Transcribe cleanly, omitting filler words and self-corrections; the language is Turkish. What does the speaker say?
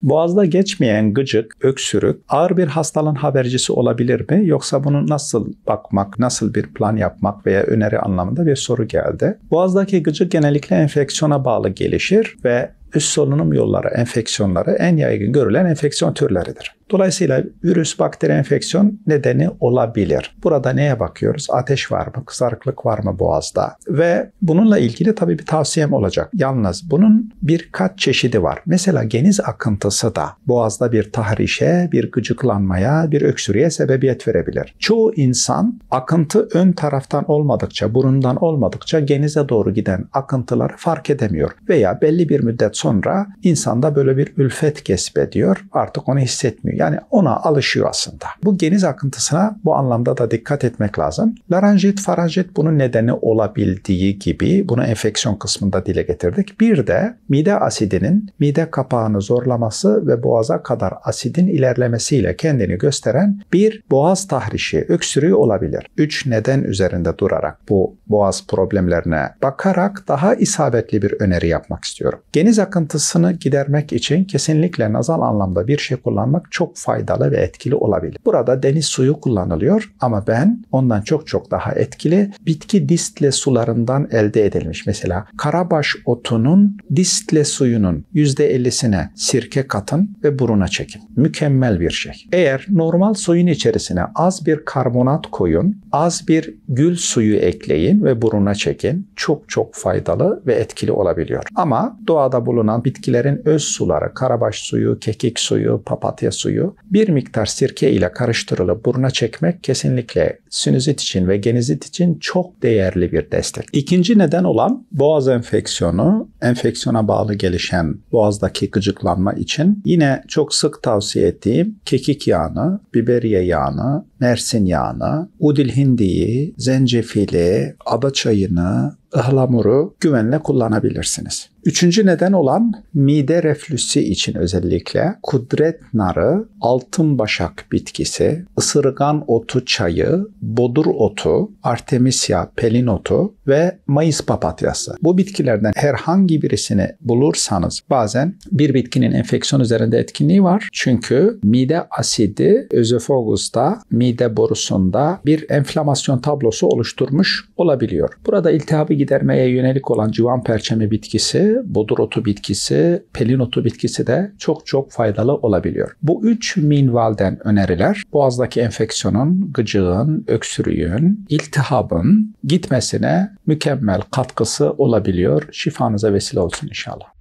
Boğazda geçmeyen gıcık, öksürük ağır bir hastalığın habercisi olabilir mi? Yoksa bunu nasıl bakmak, nasıl bir plan yapmak veya öneri anlamında bir soru geldi. Boğazdaki gıcık genellikle enfeksiyona bağlı gelişir ve üst solunum yolları enfeksiyonları en yaygın görülen enfeksiyon türleridir. Dolayısıyla virüs, bakteri enfeksiyon nedeni olabilir. Burada neye bakıyoruz? Ateş var mı? Kızarıklık var mı boğazda? Ve bununla ilgili tabii bir tavsiyem olacak. Yalnız bunun birkaç çeşidi var. Mesela geniz akıntısı da boğazda bir tahrişe, bir gıcıklanmaya, bir öksürüğe sebebiyet verebilir. Çoğu insan akıntı ön taraftan olmadıkça, burundan olmadıkça genize doğru giden akıntıları fark edemiyor. Veya belli bir müddet sonra insanda böyle bir ülfet kesbediyor. Artık onu hissetmiyor. Yani ona alışıyor aslında. Bu geniz akıntısına bu anlamda da dikkat etmek lazım. Laranjit, faranjit bunun nedeni olabildiği gibi bunu enfeksiyon kısmında dile getirdik. Bir de mide asidinin mide kapağını zorlaması ve boğaza kadar asidin ilerlemesiyle kendini gösteren bir boğaz tahrişi, öksürüğü olabilir. 3 neden üzerinde durarak bu boğaz problemlerine bakarak daha isabetli bir öneri yapmak istiyorum. Geniz akıntısını gidermek için kesinlikle nazal anlamda bir şey kullanmak çok faydalı ve etkili olabilir. Burada deniz suyu kullanılıyor ama ben ondan çok daha etkili bitki distle sularından elde edilmiş. Mesela karabaş otunun distle suyunun %50'sine sirke katın ve buruna çekin. Mükemmel bir şey. Eğer normal suyun içerisine az bir karbonat koyun, az bir gül suyu ekleyin ve buruna çekin. Çok faydalı ve etkili olabiliyor. Ama doğada bulunan bitkilerin öz suları, karabaş suyu, kekik suyu, papatya suyu bir miktar sirke ile karıştırılıp buruna çekmek kesinlikle sinüzit için ve genizit için çok değerli bir destek. İkinci neden olan boğaz enfeksiyonu, enfeksiyona bağlı gelişen boğazdaki gıcıklanma için yine çok sık tavsiye ettiğim kekik yağını, biberiye yağını, mersin yağını, udil hindiyi, zencefili, ada çayını, ıhlamuru güvenle kullanabilirsiniz. Üçüncü neden olan mide reflüsü için özellikle kudret narı, altın başak bitkisi, ısırgan otu çayı, bodur otu, artemisia, pelin otu ve mayıs papatyası. Bu bitkilerden herhangi birisini bulursanız bazen bir bitkinin enfeksiyon üzerinde etkinliği var. Çünkü mide asidi özofagusta, mide borusunda bir enflamasyon tablosu oluşturmuş olabiliyor. Burada iltihabı gidermeye yönelik olan civan perçemi bitkisi, bodur otu bitkisi, pelin otu bitkisi de çok faydalı olabiliyor. Bu 3 minvalden öneriler boğazdaki enfeksiyonun, gıcığın, öksürüğün, iltihabın gitmesine mükemmel katkısı olabiliyor. Şifanıza vesile olsun inşallah.